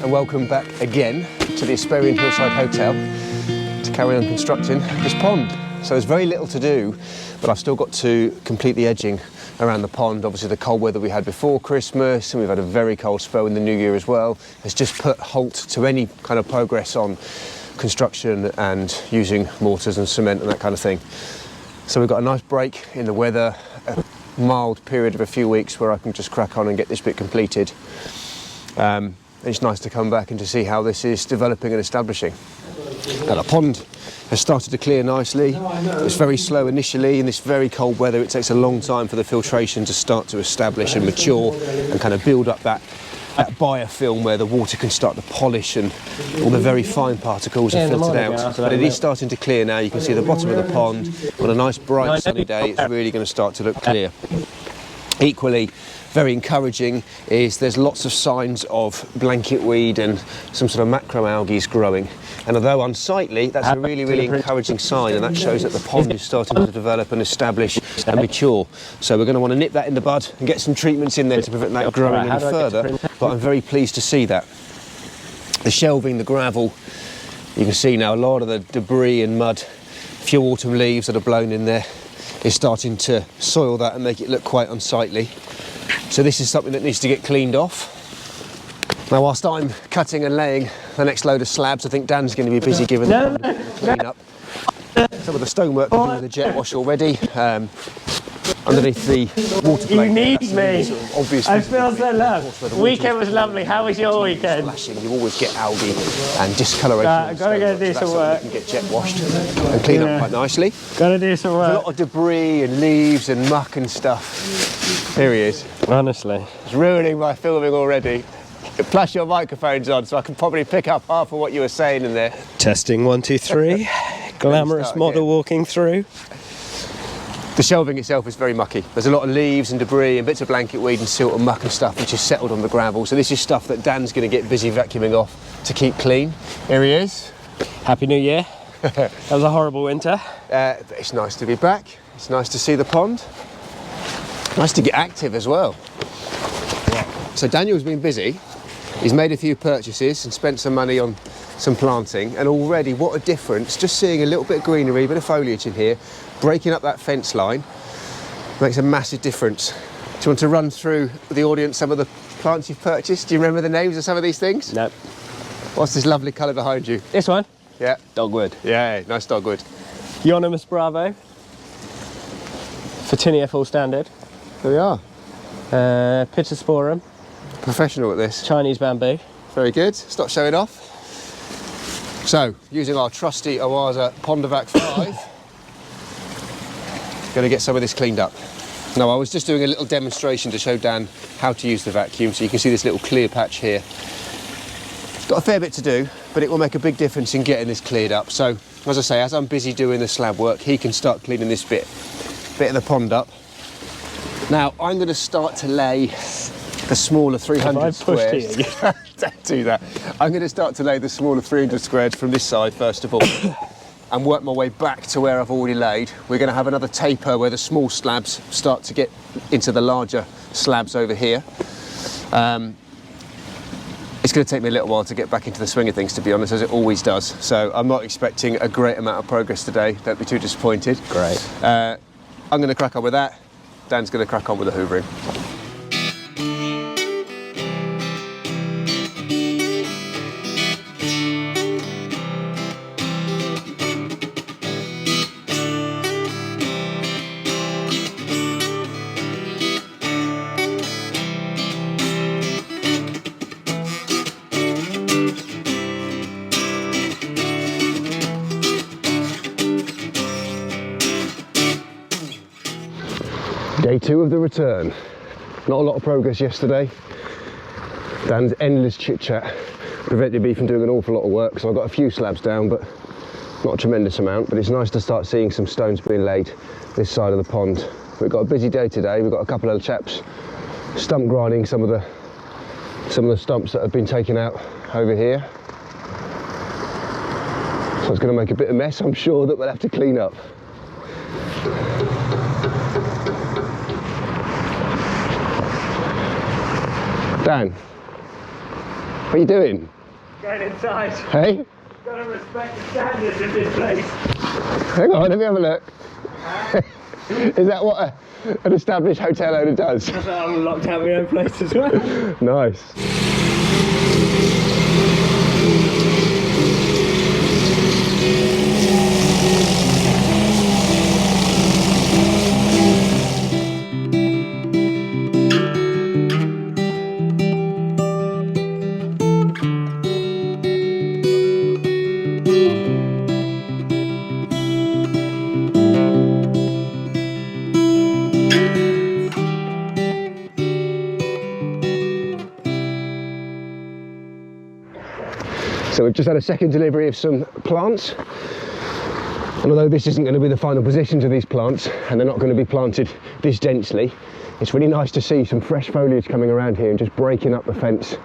and welcome back again to the Hesperian Hillside Hotel to carry on constructing this pond. So there's very little to do, but I've still got to complete the edging around the pond. Obviously the cold weather we had before Christmas, and we've had a very cold spell in the new year as well, has just put halt to any kind of progress on construction and using mortars and cement and that kind of thing. So we've got a nice break in the weather, a mild period of a few weeks where I can just crack on and get this bit completed. It's nice to come back and to see how this is developing and establishing. Now the pond has started to clear nicely. It's very slow initially in this very cold weather. It takes a long time for the filtration to start to establish and mature and kind of build up that biofilm where the water can start to polish and all the very fine particles are filtered out. But it is starting to clear now. You can see the bottom of the pond. On a nice bright sunny day, it's really going to start to look clear. Equally, very encouraging is there's lots of signs of blanket weed and some sort of macroalgae growing. And although unsightly, that's a really, really encouraging sign, and that shows that the pond is starting to develop and establish and mature. So we're going to want to nip that in the bud and get some treatments in there to prevent that growing any further. But I'm very pleased to see that. The shelving, the gravel, you can see now a lot of the debris and mud, a few autumn leaves that are blown in there, is starting to soil that and make it look quite unsightly. So this is something that needs to get cleaned off. Now whilst I'm cutting and laying the next load of slabs, I think Dan's going to be busy giving them a clean up. Some of the stonework we're doing with the jet wash already. Underneath the water plate. You need me. Obviously, I feel so loved. Weekend was lovely. How was your weekend? Splashing, you always get algae and discoloration. I've got to go do some work. You can get jet washed and clean up quite nicely. Got to do some work. There's a lot of debris and leaves and muck and stuff. Here he is. Honestly. It's ruining my filming already. Plus your microphone's on, so I can probably pick up half of what you were saying in there. Testing 1, 2, 3. Glamorous model walking through. The shelving itself is very mucky. There's a lot of leaves and debris and bits of blanket weed and silt and muck and stuff which is settled on the gravel. So this is stuff that Dan's going to get busy vacuuming off to keep clean. Here he is. Happy New Year. That was a horrible winter. It's nice to be back. It's nice to see the pond. Nice to get active as well. So Daniel's been busy. He's made a few purchases and spent some money on some planting, and already what a difference, just seeing a little bit of greenery, a bit of foliage in here, breaking up that fence line makes a massive difference. Do you want to run through the audience some of the plants you've purchased? Do you remember the names of some of these things? No. What's this lovely colour behind you? This one? Yeah. Dogwood. Yeah, nice dogwood. Euonymus bravo. Photinia full standard. There we are. Pittosporum. Professional at this. Chinese bamboo. Very good. Stop showing off. So, using our trusty Oaza Pondovac 5, going to get some of this cleaned up. Now, I was just doing a little demonstration to show Dan how to use the vacuum, so you can see this little clear patch here. Got a fair bit to do, but it will make a big difference in getting this cleared up. So, as I say, as I'm busy doing the slab work, he can start cleaning this bit of the pond up. Now, I'm going to start to lay the smaller 300 squares. Don't do that. I'm going to start to lay the smaller 300 squares from this side first of all and work my way back to where I've already laid. We're going to have another taper where the small slabs start to get into the larger slabs over here. It's going to take me a little while to get back into the swing of things, to be honest, as it always does. So I'm not expecting a great amount of progress today. Don't be too disappointed. Great. I'm going to crack on with that. Dan's going to crack on with the hoovering. Day 2 of the return. Not a lot of progress yesterday. Dan's endless chit-chat prevented me from doing an awful lot of work, so I've got a few slabs down, but not a tremendous amount. But it's nice to start seeing some stones being laid this side of the pond. We've got a busy day today. We've got a couple of chaps stump grinding some of the stumps that have been taken out over here. So it's going to make a bit of mess, I'm sure, that we'll have to clean up. Dan, What are you doing? Going inside. Hey? Gotta respect the standards of this place. Hang on, let me have a look. Is that what an established hotel owner does? That's why I'm locked out of my own place as well. Nice. So we've just had a second delivery of some plants. And although this isn't going to be the final positions of these plants, and they're not going to be planted this densely, it's really nice to see some fresh foliage coming around here and just breaking up the fence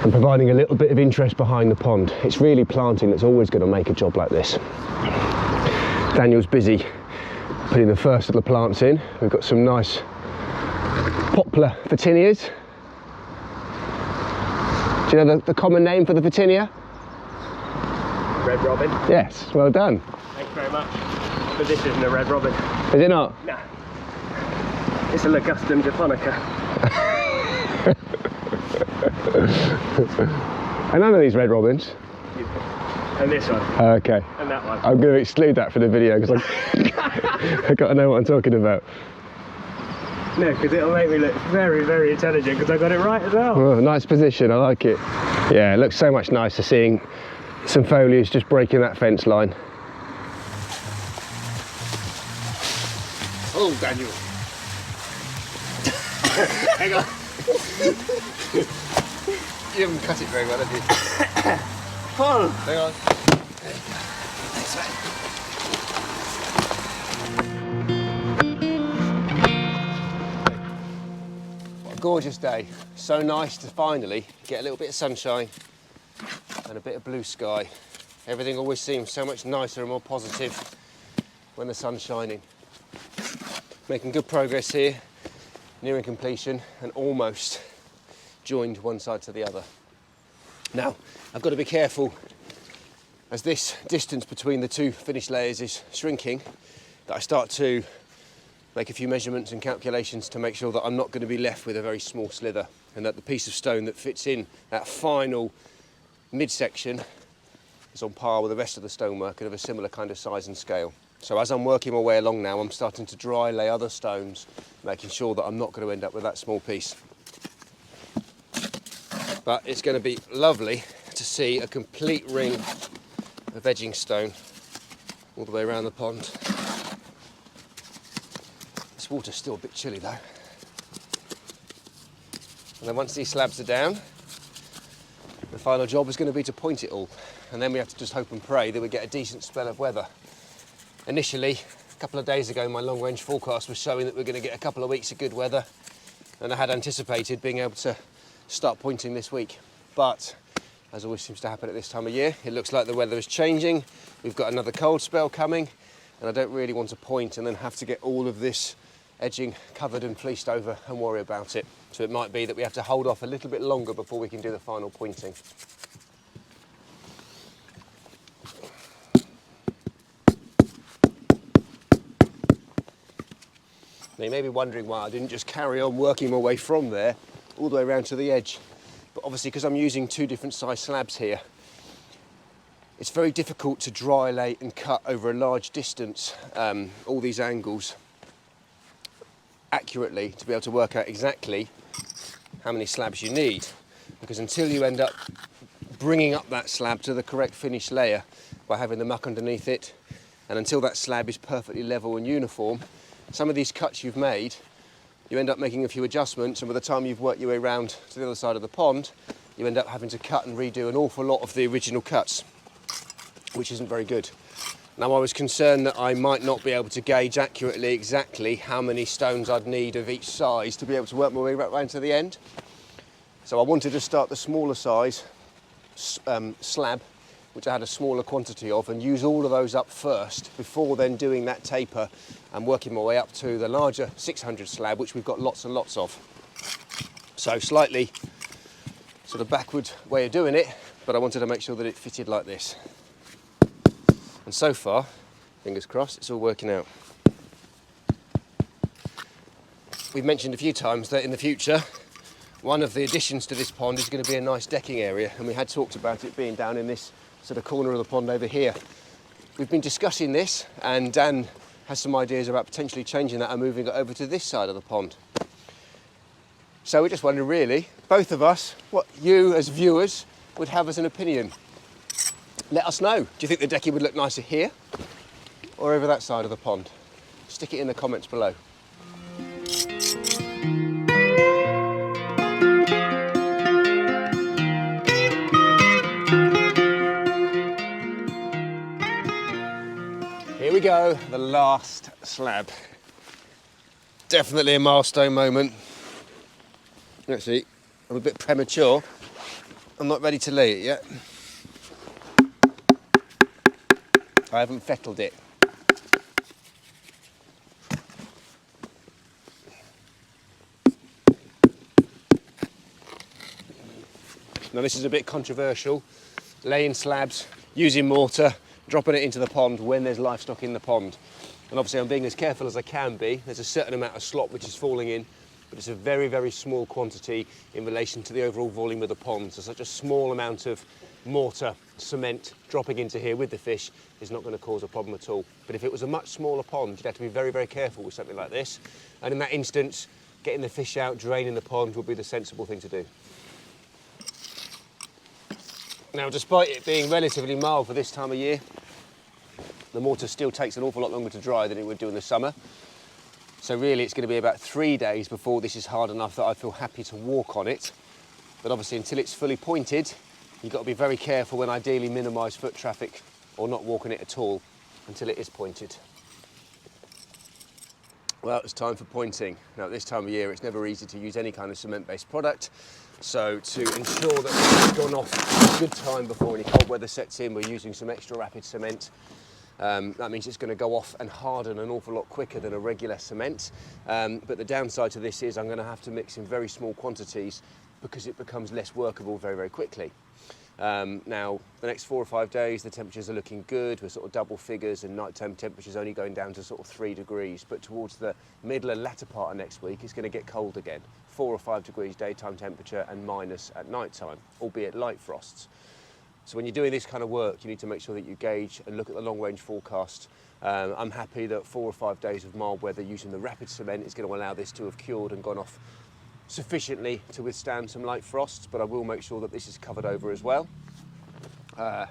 and providing a little bit of interest behind the pond. It's really planting that's always going to make a job like this. Daniel's busy putting the first of the plants in. We've got some nice poplar photinias. Do you know the common name for the photinia? Red robin. Yes, well done. Thanks very much. But this isn't a red robin. Is it not? No. It's a Ligustum japonica. And none of these red robins. And this one. Okay. And that one. I'm going to exclude that from the video because I've got to know what I'm talking about. No, because it'll make me look very, very intelligent because I got it right as well. Oh, nice position, I like it. Yeah, it looks so much nicer seeing some foliage just breaking that fence line. Oh, Daniel. Hang on. You haven't cut it very well, have you? Paul! Hang on. Thanks, mate. What a gorgeous day. So nice to finally get a little bit of sunshine and a bit of blue sky. Everything always seems so much nicer and more positive when the sun's shining. Making good progress here, nearing completion and almost joined one side to the other. Now, I've got to be careful as this distance between the two finished layers is shrinking that I start to make a few measurements and calculations to make sure that I'm not going to be left with a very small slither and that the piece of stone that fits in that final midsection is on par with the rest of the stonework and of a similar kind of size and scale. So as I'm working my way along now, I'm starting to dry lay other stones, making sure that I'm not going to end up with that small piece. But it's going to be lovely to see a complete ring of edging stone all the way around the pond. This water's still a bit chilly though. And then once these slabs are down, the final job is going to be to point it all. And then we have to just hope and pray that we get a decent spell of weather. Initially, a couple of days ago, my long-range forecast was showing that we're going to get a couple of weeks of good weather. And I had anticipated being able to start pointing this week. But, as always seems to happen at this time of year, it looks like the weather is changing. We've got another cold spell coming. And I don't really want to point and then have to get all of this edging covered and fleeced over and worry about it. So it might be that we have to hold off a little bit longer before we can do the final pointing. Now you may be wondering why I didn't just carry on working my way from there all the way around to the edge. But obviously because I'm using two different size slabs here, it's very difficult to dry lay and cut over a large distance all these angles accurately to be able to work out exactly how many slabs you need. Because until you end up bringing up that slab to the correct finished layer by having the muck underneath it, and until that slab is perfectly level and uniform, some of these cuts you've made, you end up making a few adjustments, and by the time you've worked your way around to the other side of the pond, you end up having to cut and redo an awful lot of the original cuts, which isn't very good. Now I was concerned that I might not be able to gauge accurately exactly how many stones I'd need of each size to be able to work my way right round to the end. So I wanted to start the smaller size slab, which I had a smaller quantity of, and use all of those up first before then doing that taper and working my way up to the larger 600 slab, which we've got lots and lots of. So slightly sort of backward way of doing it, but I wanted to make sure that it fitted like this. And so far, fingers crossed, it's all working out. We've mentioned a few times that in the future, one of the additions to this pond is going to be a nice decking area, and we had talked about it being down in this sort of corner of the pond over here. We've been discussing this, and Dan has some ideas about potentially changing that and moving it over to this side of the pond. So we're just wondering really, both of us, what you as viewers would have as an opinion. Let us know. Do you think the decking would look nicer here or over that side of the pond? Stick it in the comments below. Here we go, the last slab. Definitely a milestone moment. Actually, I'm a bit premature. I'm not ready to lay it yet. I haven't fettled it. Now this is a bit controversial, laying slabs, using mortar, dropping it into the pond when there's livestock in the pond. And obviously I'm being as careful as I can be. There's a certain amount of slop which is falling in, but it's a very, very small quantity in relation to the overall volume of the pond. So such a small amount of mortar, cement dropping into here with the fish is not going to cause a problem at all. But if it was a much smaller pond, you'd have to be very, very careful with something like this. And in that instance, getting the fish out, draining the pond would be the sensible thing to do. Now, despite it being relatively mild for this time of year, the mortar still takes an awful lot longer to dry than it would do in the summer. So really it's going to be about 3 days before this is hard enough that I feel happy to walk on it. But obviously until it's fully pointed, you've got to be very careful and ideally minimise foot traffic or not walking it at all until it is pointed. Well, it's time for pointing. Now at this time of year it's never easy to use any kind of cement-based product. So to ensure that it's gone off a good time before any cold weather sets in, we're using some extra rapid cement. That means it's going to go off and harden an awful lot quicker than a regular cement. But the downside to this is I'm going to have to mix in very small quantities because it becomes less workable very, very quickly. Now, the next 4 or 5 days, the temperatures are looking good. We're sort of double figures and nighttime temperatures only going down to sort of 3 degrees. But towards the middle and latter part of next week, it's going to get cold again. 4 or 5 degrees daytime temperature and minus at nighttime, albeit light frosts. So when you're doing this kind of work, you need to make sure that you gauge and look at the long-range forecast. I'm happy that 4 or 5 days of mild weather using the rapid cement is going to allow this to have cured and gone off sufficiently to withstand some light frosts, but I will make sure that this is covered over as well. I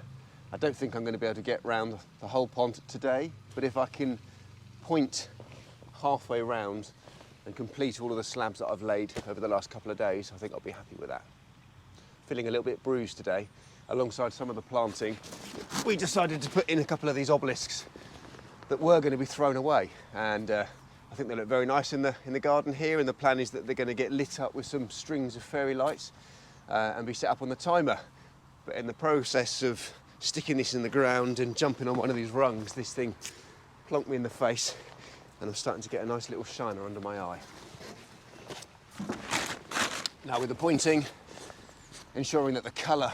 don't think I'm going to be able to get round the whole pond today, but if I can point halfway round and complete all of the slabs that I've laid over the last couple of days, I think I'll be happy with that. Feeling a little bit bruised today. Alongside some of the planting, we decided to put in a couple of these obelisks that were going to be thrown away, and I think they look very nice in the garden here, and the plan is that they're going to get lit up with some strings of fairy lights and be set up on the timer. But in the process of sticking this in the ground and jumping on one of these rungs, this thing plonked me in the face, and I'm starting to get a nice little shiner under my eye. Now with the pointing, ensuring that the colour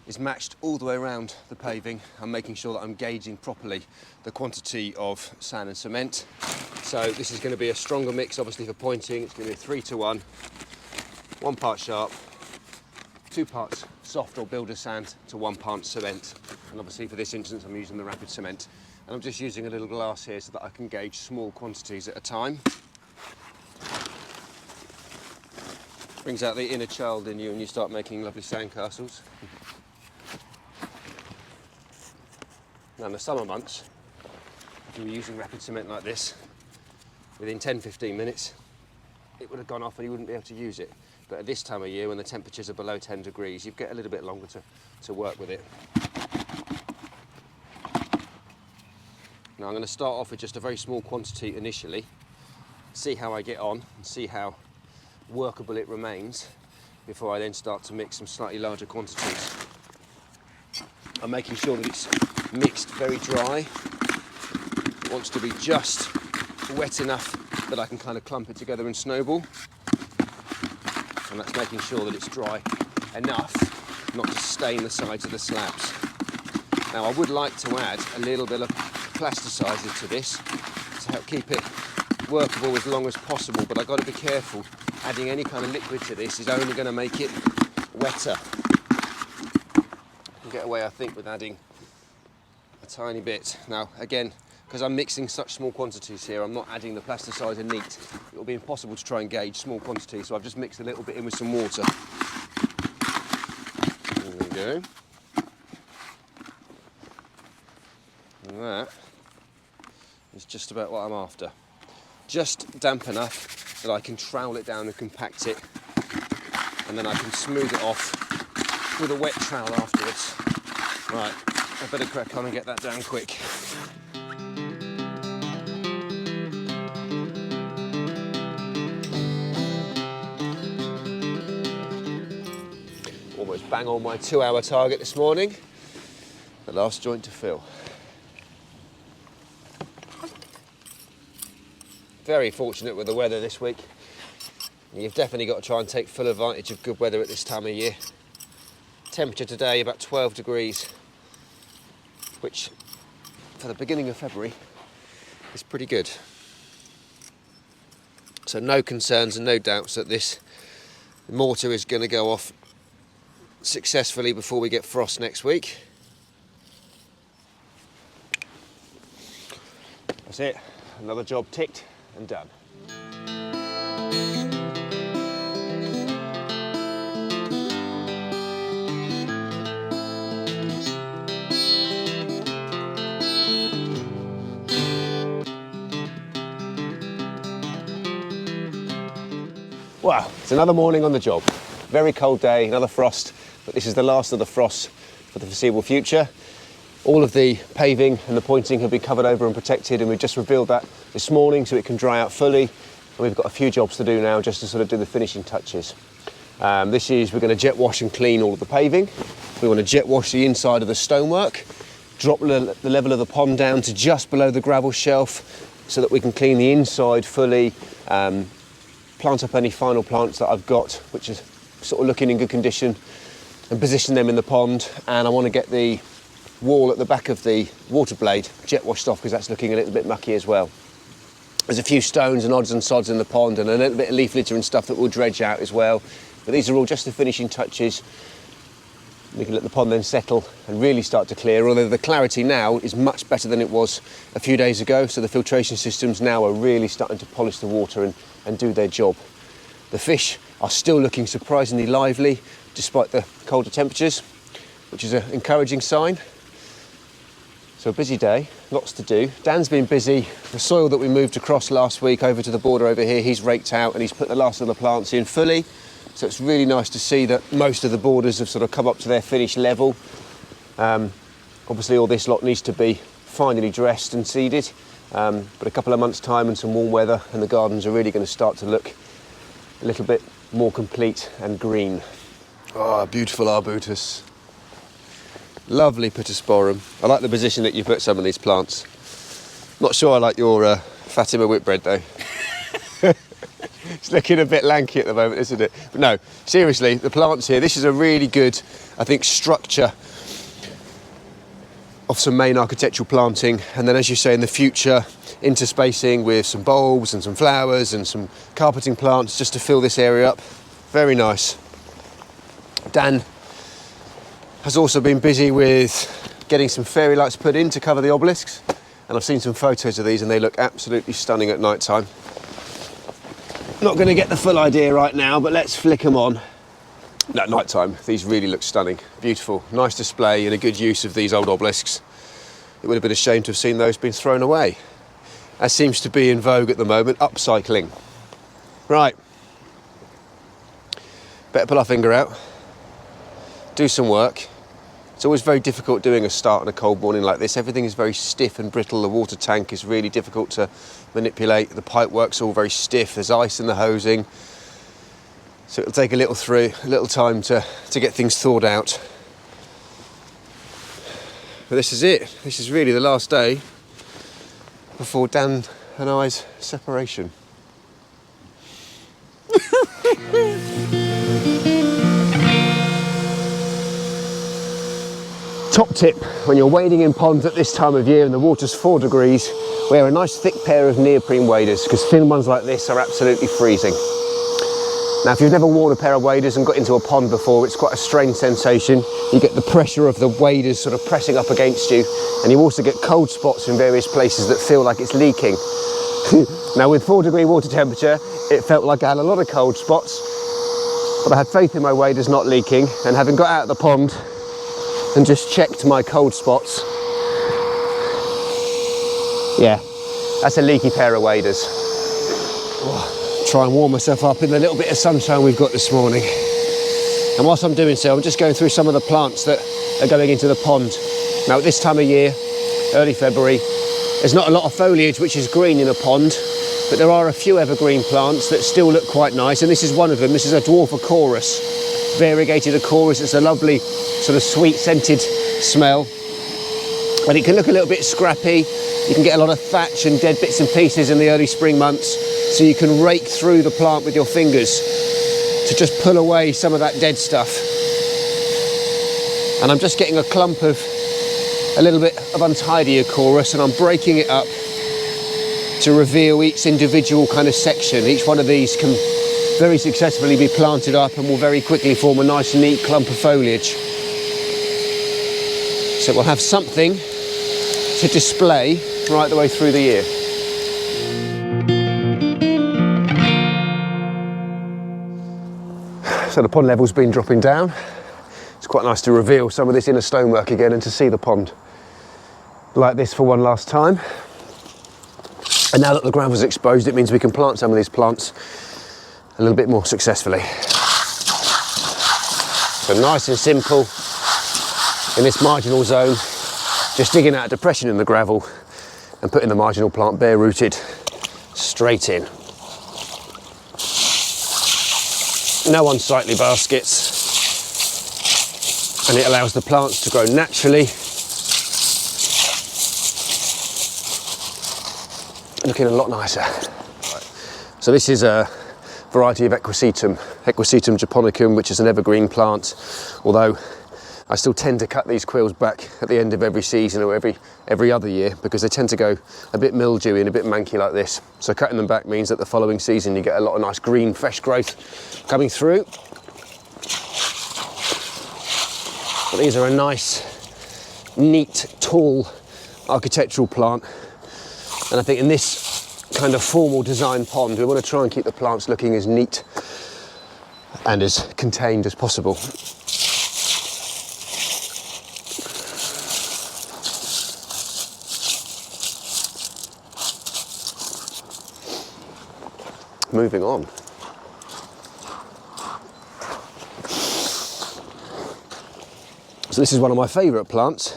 is matched all the way around the paving. I'm making sure that I'm gauging properly the quantity of sand and cement. So this is going to be a stronger mix, obviously, for pointing. It's going to be a 3 to 1, 1 part sharp, 2 parts soft or builder sand to 1 part cement. And obviously for this instance, I'm using the rapid cement. And I'm just using a little glass here so that I can gauge small quantities at a time. Brings out the inner child in you and you start making lovely sandcastles. Now in the summer months, if you were using rapid cement like this, within 10-15 minutes, it would have gone off and you wouldn't be able to use it. But at this time of year, when the temperatures are below 10 degrees, you get a little bit longer to work with it. Now I'm going to start off with just a very small quantity initially, see how I get on and see how workable it remains before I then start to mix some slightly larger quantities. I'm making sure that it's mixed very dry. It wants to be just wet enough that I can kind of clump it together and snowball. And that's making sure that it's dry enough not to stain the sides of the slabs. Now I would like to add a little bit of plasticizer to this to help keep it workable as long as possible, but I've got to be careful. Adding any kind of liquid to this is only going to make it wetter. You can get away, I think, with adding a tiny bit. Now again, because I'm mixing such small quantities here, I'm not adding the plasticizer neat. It will be impossible to try and gauge small quantities, so I've just mixed a little bit in with some water. There we go. And that is just about what I'm after. Just damp enough that I can trowel it down and compact it, and then I can smooth it off with a wet trowel afterwards. Right, I better crack on and get that down quick. Almost bang on my 2-hour target this morning. The last joint to fill. Very fortunate with the weather this week. You've definitely got to try and take full advantage of good weather at this time of year. Temperature today about 12 degrees, which for the beginning of February is pretty good. So no concerns and no doubts that this mortar is going to go off successfully before we get frost next week. That's it, another job ticked and done. Wow, it's another morning on the job. Very cold day, another frost, but this is the last of the frost for the foreseeable future. All of the paving and the pointing have been covered over and protected, and we've just revealed that this morning so it can dry out fully. And we've got a few jobs to do now just to sort of do the finishing touches. We're going to jet wash and clean all of the paving. We want to jet wash the inside of the stonework, drop the level of the pond down to just below the gravel shelf so that we can clean the inside fully, plant up any final plants that I've got, which is sort of looking in good condition, and position them in the pond. And I want to get the wall at the back of the water blade jet washed off because that's looking a little bit mucky as well. There's a few stones and odds and sods in the pond and a little bit of leaf litter and stuff that we'll dredge out as well. But these are all just the finishing touches. We can let the pond then settle and really start to clear, although the clarity now is much better than it was a few days ago, so the filtration systems now are really starting to polish the water and do their job. The fish are still looking surprisingly lively despite the colder temperatures, which is an encouraging sign. So a busy day, lots to do. Dan's been busy. The soil that we moved across last week over to the border over here, he's raked out and he's put the last of the plants in fully. So it's really nice to see that most of the borders have sort of come up to their finished level. Obviously all this lot needs to be finally dressed and seeded, but a couple of months' time and some warm weather and the gardens are really going to start to look a little bit more complete and green. Oh, beautiful arbutus. Lovely Pittosporum. I like the position that you put some of these plants. Not sure I like your Fatima Whitbread though. It's looking a bit lanky at the moment, isn't it? But no, seriously, the plants here, this is a really good, I think, structure of some main architectural planting. And then, as you say, in the future, interspacing with some bulbs and some flowers and some carpeting plants just to fill this area up. Very nice. Dan has also been busy with getting some fairy lights put in to cover the obelisks. And I've seen some photos of these and they look absolutely stunning at night time. Not going to get the full idea right now, but let's flick them on. No, at night time, these really look stunning. Beautiful, nice display and a good use of these old obelisks. It would have been a shame to have seen those being thrown away. As seems to be in vogue at the moment, upcycling. Right. Better pull our finger out. Do some work. It's always very difficult doing a start on a cold morning like this. Everything is very stiff and brittle. The water tank is really difficult to manipulate. The pipe work's all very stiff. There's ice in the hosing. So it'll take a little time to get things thawed out. But this is it. This is really the last day before Dan and I's separation. Top tip, when you're wading in ponds at this time of year and the water's 4 degrees, wear a nice thick pair of neoprene waders, because thin ones like this are absolutely freezing. Now, if you've never worn a pair of waders and got into a pond before, it's quite a strange sensation. You get the pressure of the waders sort of pressing up against you, and you also get cold spots in various places that feel like it's leaking. Now, with 4-degree water temperature, it felt like I had a lot of cold spots, but I had faith in my waders not leaking, and having got out of the pond and just checked my cold spots, yeah, that's a leaky pair of waders. Try and warm myself up in the little bit of sunshine we've got this morning. And whilst I'm doing so, I'm just going through some of the plants that are going into the pond. Now, at this time of year, early February, there's not a lot of foliage which is green in a pond, but there are a few evergreen plants that still look quite nice, and this is one of them. This is a dwarf Acorus, variegated Acorus. It's a lovely sort of sweet scented smell, but it can look a little bit scrappy. You can get a lot of thatch and dead bits and pieces in the early spring months, so you can rake through the plant with your fingers to just pull away some of that dead stuff. And I'm just getting a clump of a little bit of untidy Acorus, and I'm breaking it up to reveal each individual kind of section. Each one of these can very successfully be planted up and will very quickly form a nice neat clump of foliage. So we'll have something to display right the way through the year. So the pond level's been dropping down. It's quite nice to reveal some of this inner stonework again and to see the pond like this for one last time. And now that the gravel's exposed, it means we can plant some of these plants a little bit more successfully. So nice and simple in this marginal zone, just digging out a depression in the gravel and putting the marginal plant bare rooted straight in. No unsightly baskets, and it allows the plants to grow naturally, looking a lot nicer. So this is a variety of Equisetum japonicum, which is an evergreen plant, although I still tend to cut these quills back at the end of every season or every other year, because they tend to go a bit mildewy and a bit manky like this. So cutting them back means that the following season you get a lot of nice green, fresh growth coming through. But these are a nice, neat, tall architectural plant. And I think in this kind of formal design pond, we want to try and keep the plants looking as neat and as contained as possible. Moving on. So this is one of my favourite plants,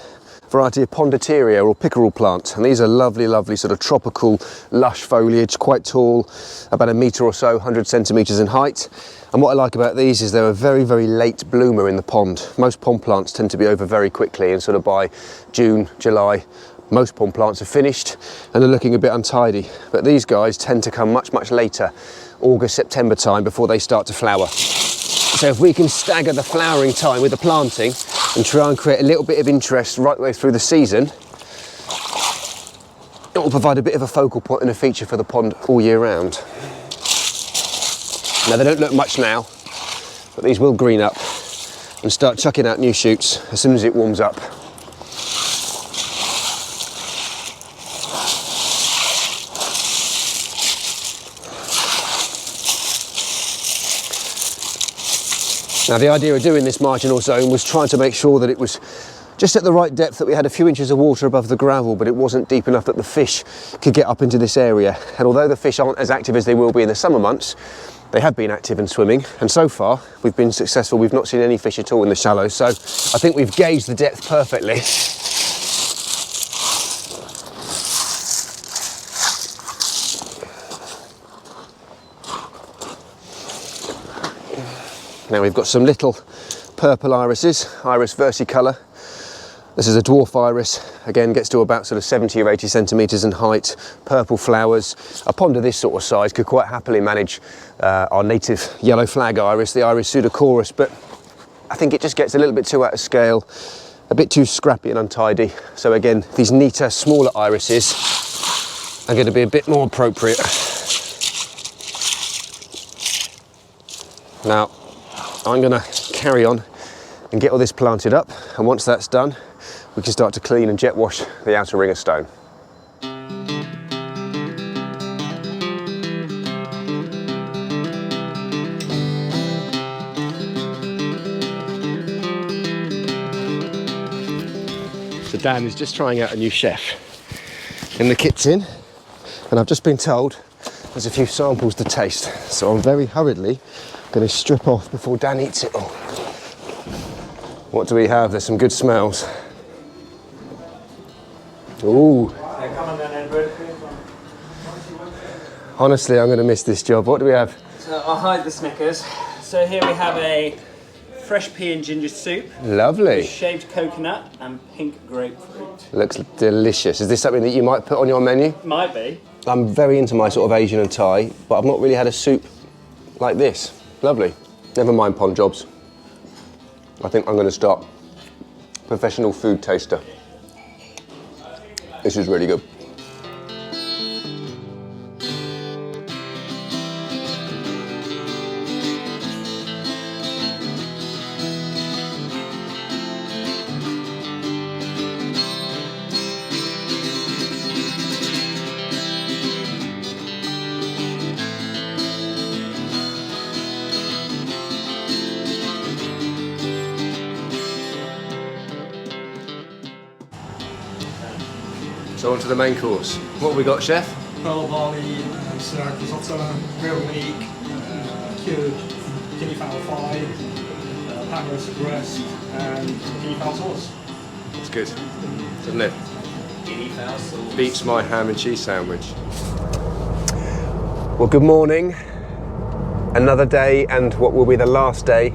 variety of Pondateria or pickerel plant, and these are lovely, lovely sort of tropical, lush foliage, quite tall, about a metre or so, 100 centimetres in height. And what I like about these is they're a very, very late bloomer in the pond. Most pond plants tend to be over very quickly, and sort of by June, July, most pond plants are finished and are looking a bit untidy. But these guys tend to come much, much later, August, September time, before they start to flower. So if we can stagger the flowering time with the planting and try and create a little bit of interest right the way through the season, it will provide a bit of a focal point and a feature for the pond all year round. Now, they don't look much now, but these will green up and start chucking out new shoots as soon as it warms up. Now, the idea of doing this marginal zone was trying to make sure that it was just at the right depth, that we had a few inches of water above the gravel, but it wasn't deep enough that the fish could get up into this area. And although the fish aren't as active as they will be in the summer months, they have been active and swimming, and so far we've been successful. We've not seen any fish at all in the shallows, so I think we've gauged the depth perfectly. Now we've got some little purple irises, Iris versicolor. This is a dwarf iris, again gets to about sort of 70 or 80 centimetres in height, purple flowers. A pond of this sort of size could quite happily manage our native yellow flag iris, the Iris pseudochorus, but I think it just gets a little bit too out of scale a bit too scrappy and untidy. So again, these neater, smaller irises are going to be a bit more appropriate. Now, I'm going to carry on and get all this planted up, and once that's done, we can start to clean and jet wash the outer ring of stone. So Dan is just trying out a new chef in the kitchen, and I've just been told there's a few samples to taste, so I'm very hurriedly going to strip off before Dan eats it all. What do we have? There's some good smells. Ooh. Honestly, I'm going to miss this job. What do we have? So I'll hide the Snickers. So here we have a fresh pea and ginger soup. Lovely. Shaved coconut and pink grapefruit. Looks delicious. Is this something that you might put on your menu? Might be. I'm very into my sort of Asian and Thai, but I've not really had a soup like this. Lovely. Never mind pond jobs. I think I'm going to start professional food taster. This is really good. So on to the main course. What have we got, chef? Pearl barley syrup risotto, real meat, cured guinea fowl fry, pan roasted breast, and guinea fowl sauce. It's good, doesn't it? Guinea fowl sauce. Beats my ham and cheese sandwich. Well, good morning. Another day, and what will be the last day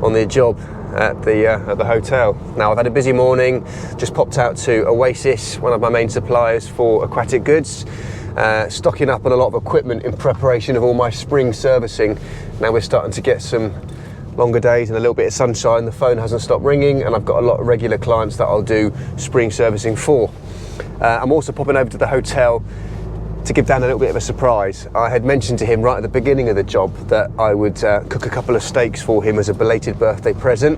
on the job at the hotel. Now, I've had a busy morning, just popped out to Oasis, one of my main suppliers for aquatic goods, stocking up on a lot of equipment in preparation of all my spring servicing. Now we're starting to get some longer days and a little bit of sunshine. The phone hasn't stopped ringing, and I've got a lot of regular clients that I'll do spring servicing for. I'm also popping over to the hotel to give Dan a little bit of a surprise. I had mentioned to him right at the beginning of the job that I would cook a couple of steaks for him as a belated birthday present.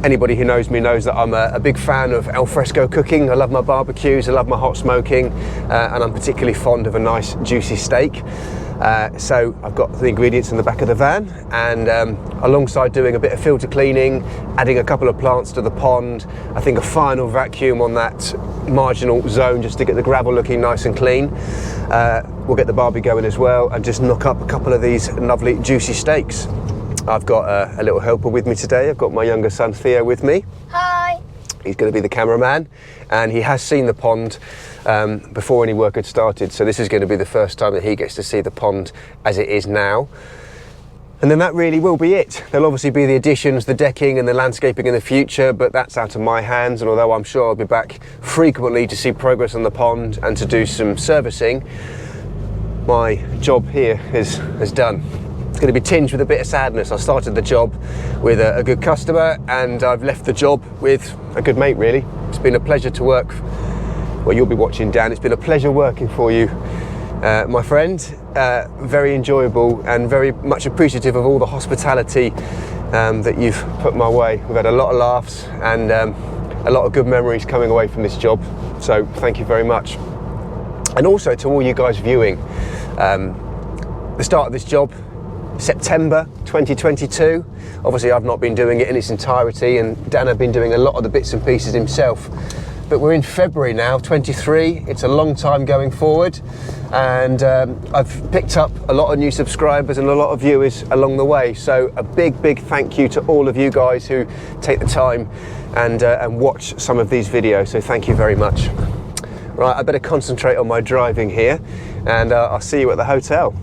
Anybody who knows me knows that I'm a big fan of alfresco cooking. I love my barbecues, I love my hot smoking, and I'm particularly fond of a nice juicy steak. So I've got the ingredients in the back of the van, and alongside doing a bit of filter cleaning, adding a couple of plants to the pond, I think a final vacuum on that marginal zone just to get the gravel looking nice and clean. We'll get the barbie going as well and just knock up a couple of these lovely juicy steaks. I've got a little helper with me today. I've got my younger son Theo with me. Hi. He's going to be the cameraman, and he has seen the pond before any work had started, so this is going to be the first time that he gets to see the pond as it is now. And then that really will be it. There'll obviously be the additions, the decking and the landscaping in the future, but that's out of my hands, and although I'm sure I'll be back frequently to see progress on the pond and to do some servicing, my job here is done. It's going to be tinged with a bit of sadness. I started the job with a good customer, and I've left the job with a good mate, really. It's been a pleasure to work. Well, you'll be watching, Dan. It's been a pleasure working for you, my friend. Very enjoyable and very much appreciative of all the hospitality that you've put my way. We've had a lot of laughs and a lot of good memories coming away from this job. So thank you very much. And also to all you guys viewing, the start of this job, September 2022. Obviously I've not been doing it in its entirety, and Dan had been doing a lot of the bits and pieces himself. But we're in February now, 23. It's a long time going forward, and I've picked up a lot of new subscribers and a lot of viewers along the way. So a big thank you to all of you guys who take the time and watch some of these videos. So thank you very much. Right, I better concentrate on my driving here, and I'll see you at the hotel.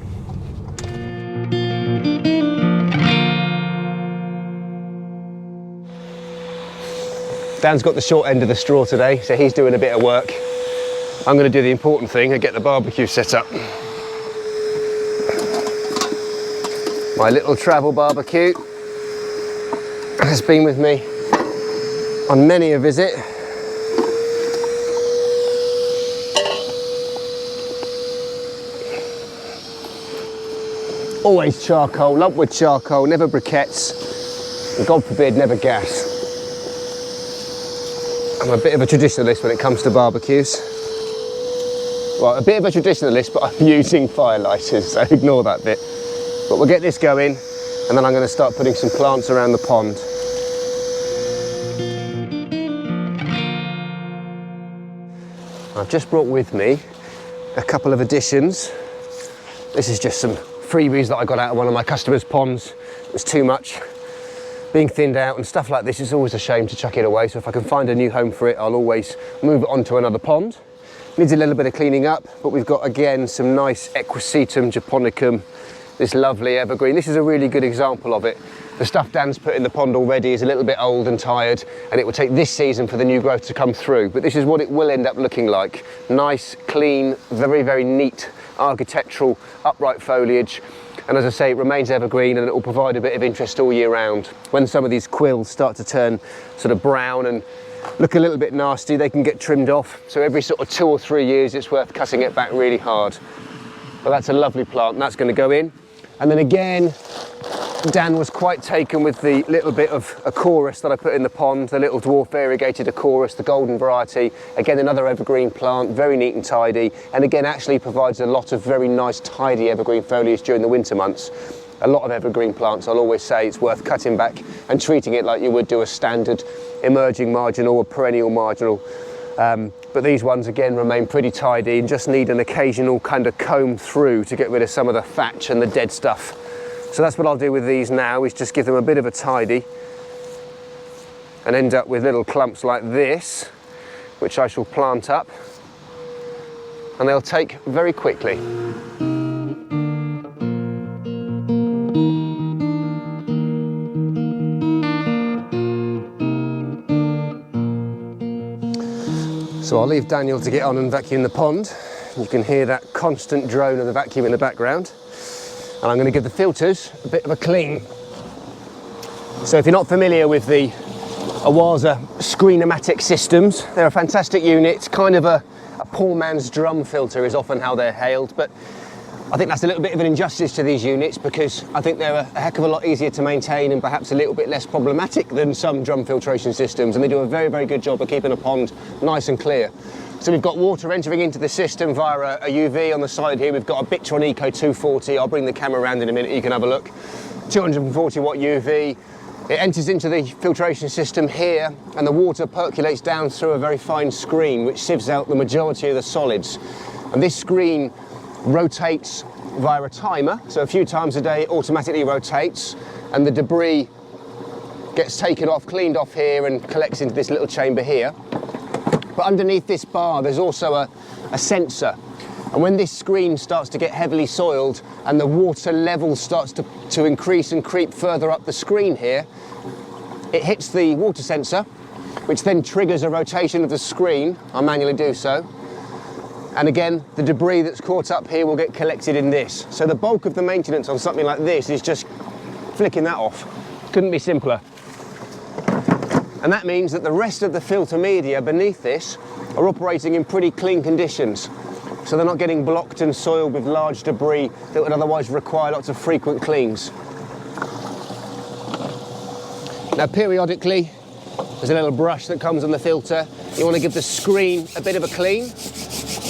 Dan's got the short end of the straw today, so he's doing a bit of work. I'm going to do the important thing and get the barbecue set up. My little travel barbecue has been with me on many a visit. Always charcoal, lumped with charcoal, never briquettes, and God forbid, never gas. I'm a bit of a traditionalist when it comes to barbecues. Well, a bit of a traditionalist, but I'm using fire lighters, so ignore that bit. But we'll get this going, and then I'm going to start putting some plants around the pond. I've just brought with me a couple of additions. This is just some freebies that I got out of one of my customers' ponds. It was too much being thinned out, and stuff like this is always a shame to chuck it away. So if I can find a new home for it, I'll always move it on to another pond. Needs a little bit of cleaning up, but we've got again some nice Equisetum japonicum, this lovely evergreen. This is a really good example of it. The stuff Dan's put in the pond already is a little bit old and tired, and it will take this season for the new growth to come through, but this is what it will end up looking like. Nice, clean, very, very neat architectural upright foliage, and as I say, it remains evergreen, and it will provide a bit of interest all year round. When some of these quills start to turn sort of brown and look a little bit nasty, they can get trimmed off, so every sort of 2 or 3 years it's worth cutting it back really hard. But that's a lovely plant, and that's going to go in. And then again, Dan was quite taken with the little bit of Acorus that I put in the pond, the little dwarf variegated Acorus, the golden variety. Again, another evergreen plant, very neat and tidy, and again actually provides a lot of very nice tidy evergreen foliage during the winter months. A lot of evergreen plants, I'll always say it's worth cutting back and treating it like you would do a standard emerging marginal or perennial marginal. But these ones again remain pretty tidy and just need an occasional kind of comb through to get rid of some of the thatch and the dead stuff. So that's what I'll do with these now, is just give them a bit of a tidy and end up with little clumps like this, which I shall plant up, and they'll take very quickly. So I'll leave Daniel to get on and vacuum the pond. You can hear that constant drone of the vacuum in the background. And I'm going to give the filters a bit of a clean. So if you're not familiar with the Awaza Screen-O-Matic systems, they're a fantastic unit. Kind of a poor man's drum filter is often how they're hailed, but I think that's a little bit of an injustice to these units, because I think they're a heck of a lot easier to maintain and perhaps a little bit less problematic than some drum filtration systems, and they do a very, very good job of keeping a pond nice and clear. So we've got water entering into the system via a UV on the side here. We've got a Bitron Eco 240. I'll bring the camera around in a minute, you can have a look. 240 watt UV. It enters into the filtration system here, and the water percolates down through a very fine screen which sieves out the majority of the solids. And this screen rotates via a timer, so a few times a day it automatically rotates, and the debris gets taken off, cleaned off here, and collects into this little chamber here. But underneath this bar there's also a sensor, and when this screen starts to get heavily soiled and the water level starts to increase and creep further up the screen here, it hits the water sensor, which then triggers a rotation of the screen. I'll manually do so. And again, the debris that's caught up here will get collected in this. So the bulk of the maintenance on something like this is just flicking that off. Couldn't be simpler. And that means that the rest of the filter media beneath this are operating in pretty clean conditions. So they're not getting blocked and soiled with large debris that would otherwise require lots of frequent cleans. Now periodically, there's a little brush that comes on the filter. You want to give the screen a bit of a clean.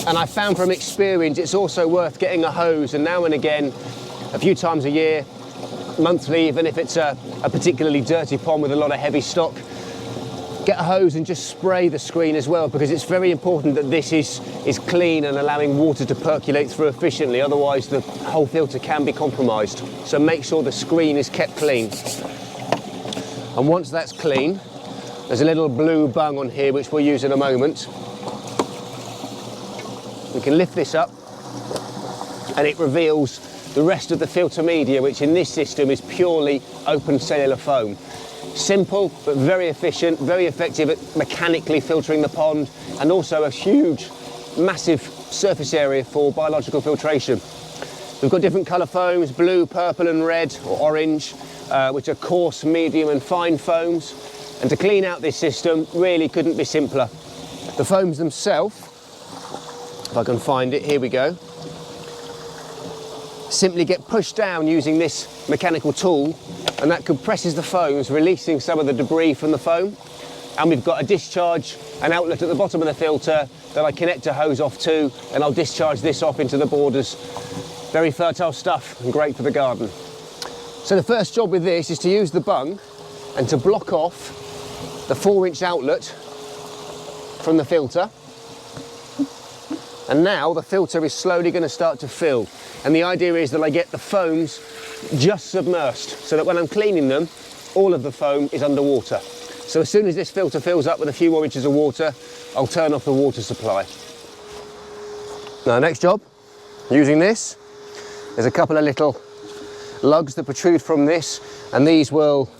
And I found from experience it's also worth getting a hose, and now and again, a few times a year, monthly, even if it's a particularly dirty pond with a lot of heavy stock, get a hose and just spray the screen as well, because it's very important that this is clean and allowing water to percolate through efficiently, otherwise the whole filter can be compromised. So make sure the screen is kept clean. And once that's clean, there's a little blue bung on here which we'll use in a moment. We can lift this up and it reveals the rest of the filter media, which in this system is purely open cellular foam. Simple but very efficient, very effective at mechanically filtering the pond, and also a huge, massive surface area for biological filtration. We've got different colour foams, blue, purple and red, or orange, which are coarse, medium and fine foams. And to clean out this system really couldn't be simpler. The foams themselves, if I can find it, here we go, simply get pushed down using this mechanical tool, and that compresses the foams, releasing some of the debris from the foam. And we've got a discharge, an outlet at the bottom of the filter that I connect a hose off to, and I'll discharge this off into the borders. Very fertile stuff and great for the garden. So the first job with this is to use the bung and to block off the 4-inch outlet from the filter. And now the filter is slowly going to start to fill. And the idea is that I get the foams just submersed, so that when I'm cleaning them, all of the foam is underwater. So as soon as this filter fills up with a few more inches of water, I'll turn off the water supply. Now, next job, using this, there's a couple of little lugs that protrude from this, and these will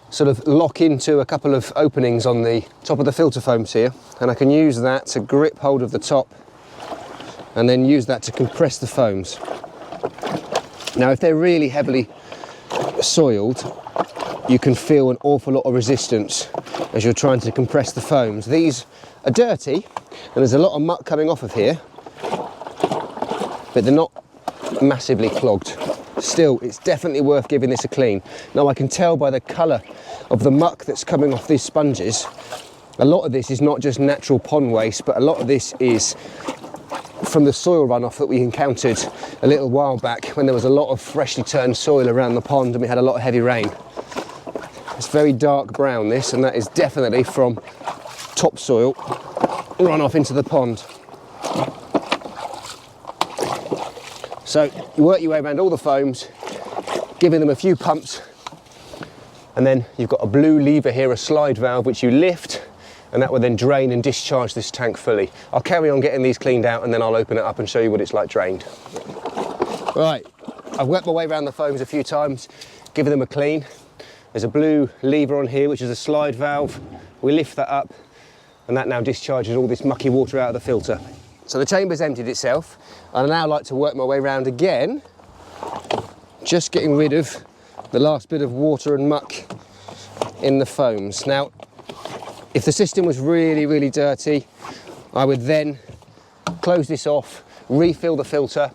sort of lock into a couple of openings on the top of the filter foams here, and I can use that to grip hold of the top and then use that to compress the foams. Now, if they're really heavily soiled, you can feel an awful lot of resistance as you're trying to compress the foams. These are dirty and there's a lot of muck coming off of here, but they're not massively clogged. Still, it's definitely worth giving this a clean. Now, I can tell by the colour of the muck that's coming off these sponges, a lot of this is not just natural pond waste, but a lot of this is from the soil runoff that we encountered a little while back when there was a lot of freshly turned soil around the pond and we had a lot of heavy rain. It's very dark brown, this, and that is definitely from topsoil runoff into the pond. So you work your way around all the foams, giving them a few pumps, and then you've got a blue lever here, a slide valve, which you lift, and that will then drain and discharge this tank fully. I'll carry on getting these cleaned out and then I'll open it up and show you what it's like drained. Right, I've worked my way around the foams a few times, given them a clean. There's a blue lever on here, which is a slide valve. We lift that up and that now discharges all this mucky water out of the filter. So the chamber's emptied itself, and I now like to work my way around again, just getting rid of the last bit of water and muck in the foams. Now, if the system was really, really dirty, I would then close this off, refill the filter,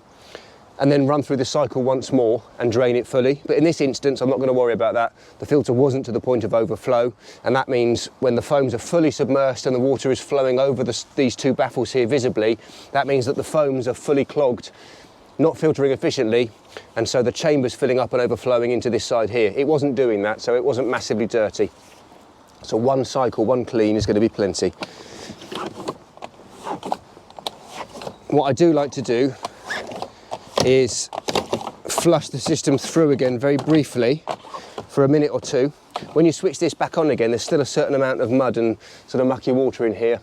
and then run through the cycle once more and drain it fully. But in this instance, I'm not going to worry about that. The filter wasn't to the point of overflow, and that means when the foams are fully submersed and the water is flowing over these two baffles here visibly, that means that the foams are fully clogged, not filtering efficiently, and so the chamber's filling up and overflowing into this side here. It wasn't doing that, so it wasn't massively dirty. So one cycle, one clean is going to be plenty. What I do like to do is flush the system through again very briefly for a minute or two. When you switch this back on again, there's still a certain amount of mud and sort of mucky water in here,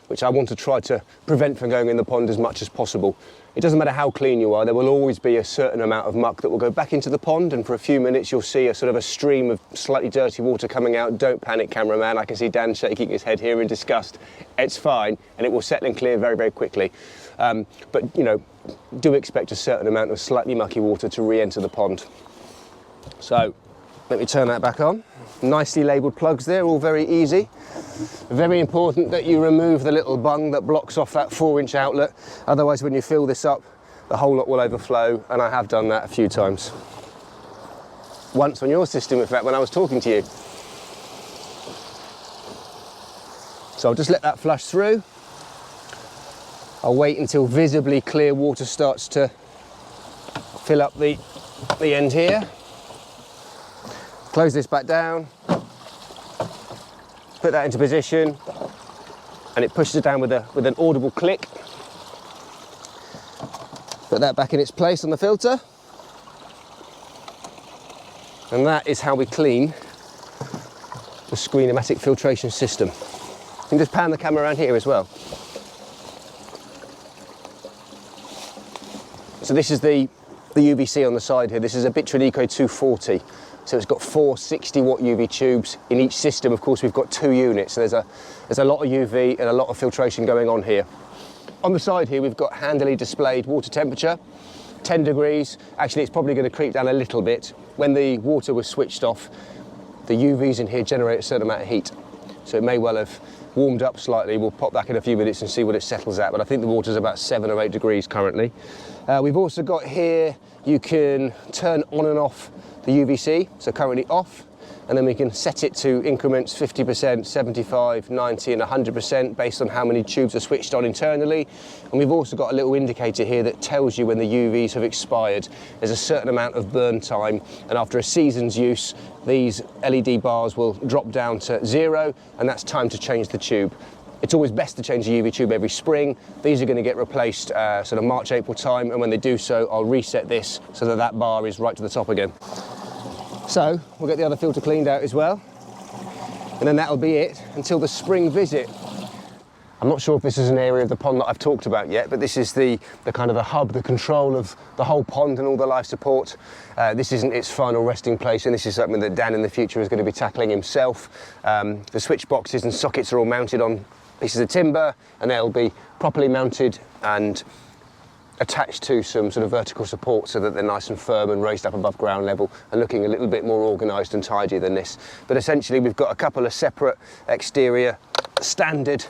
which I want to try to prevent from going in the pond as much as possible. It doesn't matter how clean you are, there will always be a certain amount of muck that will go back into the pond, and for a few minutes you'll see a sort of a stream of slightly dirty water coming out. Don't panic, cameraman. I can see Dan shaking his head here in disgust. It's fine, and it will settle and clear very, very quickly. But, you know, do expect a certain amount of slightly mucky water to re-enter the pond. So, let me turn that back on. Nicely labelled plugs there, all very easy. Very important that you remove the little bung that blocks off that 4-inch outlet. Otherwise, when you fill this up, the whole lot will overflow, and I have done that a few times. Once on your system, in fact, when I was talking to you. So I'll just let that flush through. I'll wait until visibly clear water starts to fill up the end here. Close this back down, put that into position, and it pushes it down with an audible click. Put that back in its place on the filter. And that is how we clean the Screen-O-Matic filtration system. You can just pan the camera around here as well. So this is the UVC on the side here. This is a Bitron Eco 240. So it's got 4 60-watt UV tubes in each system. Of course, we've got 2 units, so there's a lot of UV and a lot of filtration going on here. On the side here, we've got handily displayed water temperature, 10 degrees. Actually, it's probably going to creep down a little bit. When the water was switched off, the UVs in here generate a certain amount of heat. So it may well have warmed up slightly. We'll pop back in a few minutes and see what it settles at, but I think the water's about 7 or 8 degrees currently. We've also got here, you can turn on and off the UVC, so currently off, and then we can set it to increments 50%, 75, 90 and 100% based on how many tubes are switched on internally. And we've also got a little indicator here that tells you when the UVs have expired. There's a certain amount of burn time, and after a season's use, these LED bars will drop down to 0, and that's time to change the tube. It's always best to change the UV tube every spring. These are going to get replaced sort of March, April time, and when they do so, I'll reset this so that that bar is right to the top again. So we'll get the other filter cleaned out as well, and then that'll be it until the spring visit. I'm not sure if this is an area of the pond that I've talked about yet, but this is the kind of the hub, the control of the whole pond and all the life support. This isn't its final resting place, and this is something that Dan in the future is going to be tackling himself. The switch boxes and sockets are all mounted on pieces of timber, and they'll be properly mounted and attached to some sort of vertical support so that they're nice and firm and raised up above ground level and looking a little bit more organised and tidy than this. But essentially we've got a couple of separate exterior standard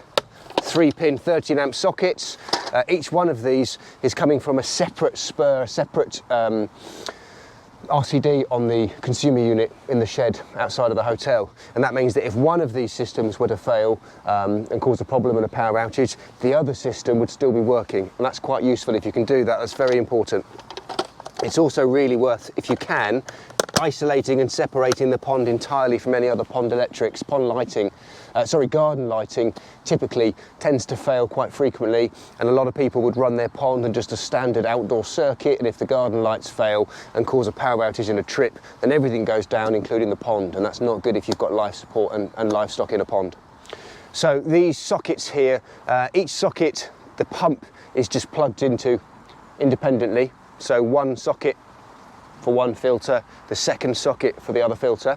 3-pin 13 amp sockets. Each one of these is coming from a separate spur, a separate RCD on the consumer unit in the shed outside of the hotel, and that means that if one of these systems were to fail and cause a problem and a power outage, the other system would still be working, and that's quite useful if you can do that. That's very important. It's also really worth, if you can, isolating and separating the pond entirely from any other pond electrics. Pond lighting, garden lighting typically tends to fail quite frequently, and a lot of people would run their pond on just a standard outdoor circuit, and if the garden lights fail and cause a power outage and a trip, then everything goes down, including the pond, and that's not good if you've got life support and livestock in a pond. So these sockets here, each socket, the pump is just plugged into independently, so one socket for one filter, the second socket for the other filter,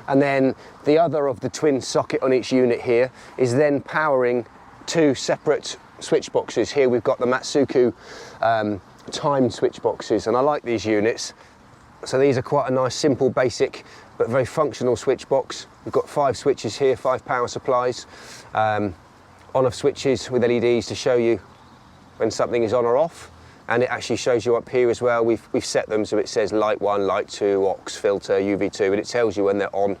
and then the other of the twin socket on each unit here is then powering 2 separate switch boxes. Here we've got the Matsuku timed switch boxes, and I like these units. So these are quite a nice, simple, basic but very functional switch box. We've got 5 switches here, 5 power supplies, on-off switches with LEDs to show you when something is on or off. And it actually shows you up here as well. We've set them so it says light 1, light 2, aux, filter, UV2, and it tells you when they're on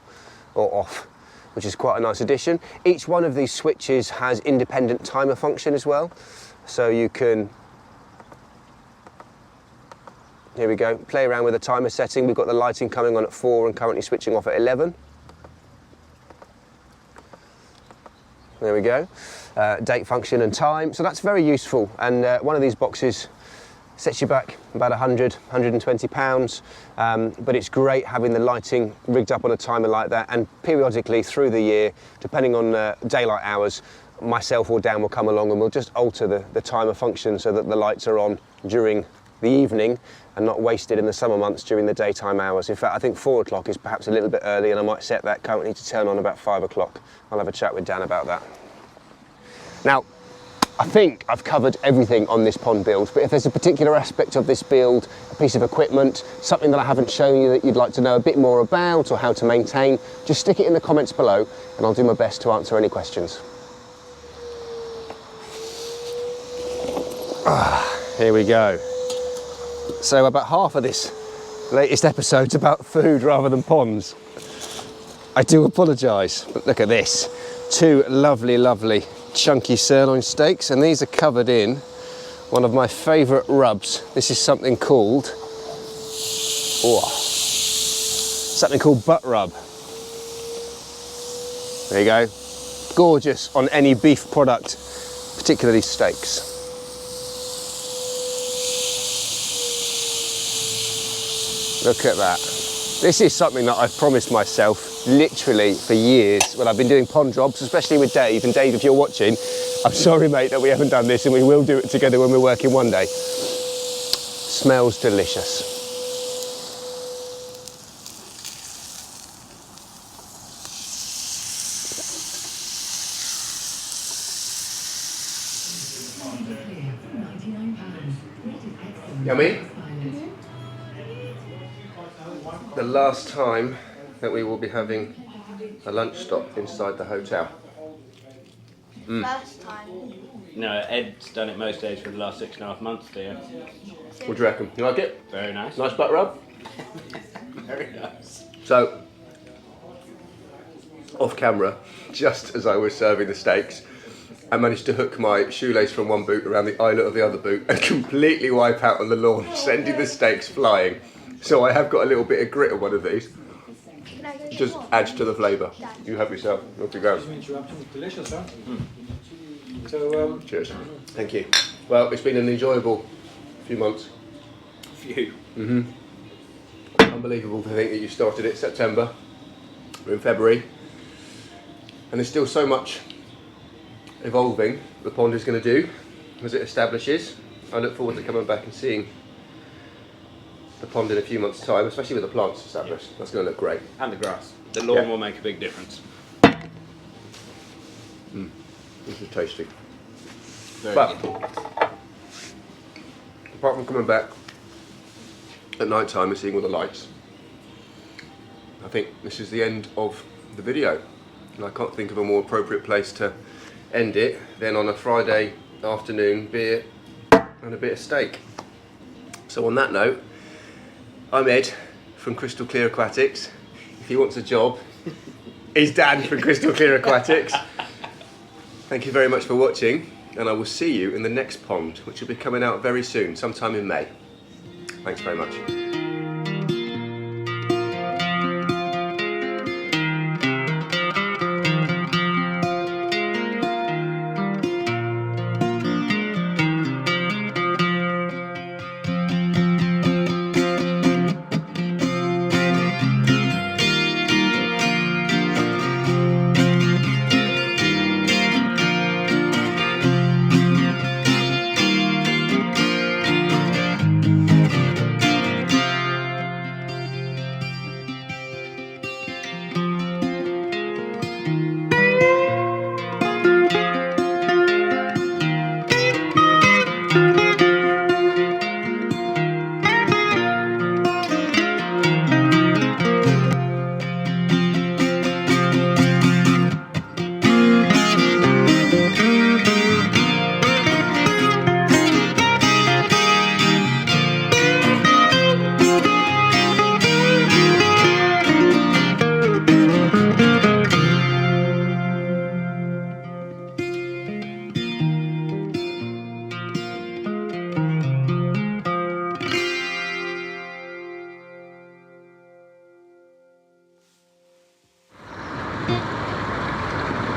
or off, which is quite a nice addition. Each one of these switches has independent timer function as well. So you can, here we go, play around with the timer setting. We've got the lighting coming on at 4 and currently switching off at 11. There we go. Date function and time. So that's very useful. And one of these boxes sets you back about 100, 120 pounds, but it's great having the lighting rigged up on a timer like that, and periodically through the year, depending on daylight hours, myself or Dan will come along and we'll just alter the timer function so that the lights are on during the evening and not wasted in the summer months during the daytime hours. In fact, I think 4 o'clock is perhaps a little bit early, and I might set that currently to turn on about 5 o'clock. I'll have a chat with Dan about that. Now, I think I've covered everything on this pond build, but if there's a particular aspect of this build, a piece of equipment, something that I haven't shown you that you'd like to know a bit more about or how to maintain, just stick it in the comments below and I'll do my best to answer any questions. Here we go. So about half of this latest episode's about food rather than ponds. I do apologise, but look at this. 2 lovely, lovely chunky sirloin steaks, and these are covered in one of my favourite rubs. This is something called butt rub. There you go. Gorgeous on any beef product, particularly steaks. Look at that. This is something that I've promised myself literally for years when I've been doing pond jobs, especially with Dave. And Dave, if you're watching, I'm sorry mate that we haven't done this, and we will do it together when we're working one day. Smells delicious. Yummy? The last time that we will be having a lunch stop inside the hotel. First time. No, Ed's done it most days for the last 6.5 months, Theo. What do you reckon? You like it? Very nice. Nice butt rub? Very nice. So, off camera, just as I was serving the steaks, I managed to hook my shoelace from one boot around the eyelet of the other boot and completely wipe out on the lawn, sending the steaks flying. So I have got a little bit of grit on one of these. Can I go get Just more? adds to the flavour. You have yourself. Off you go. Delicious, huh? So, Cheers. Thank you. Well, it's been an enjoyable few months. Phew. Unbelievable to think that you started it September. We're in February. And there's still so much evolving the pond is going to do as it establishes. I look forward to coming back and seeing the pond in a few months' time, especially with the plants established. That's going to look great. And the grass. The lawn Yeah. will make a big difference. This is tasty. Very But good. apart from coming back at night time and seeing all the lights, I think this is the end of the video. And I can't think of a more appropriate place to end it than on a Friday afternoon, beer and a bit of steak. So on that note, I'm Ed from Crystal Clear Aquatics. If he wants a job, he's Dan from Crystal Clear Aquatics. Thank you very much for watching, and I will see you in the next pond, which will be coming out very soon, sometime in May. Thanks very much.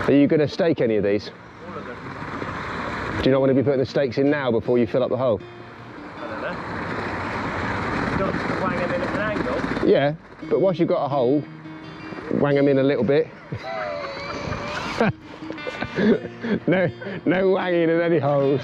Are you going to stake any of these? All of them. Do you not want to be putting the stakes in now before you fill up the hole? I don't know. Got to wang them in at an angle. Yeah, but once you've got a hole, wang them in a little bit. No wanging in any holes.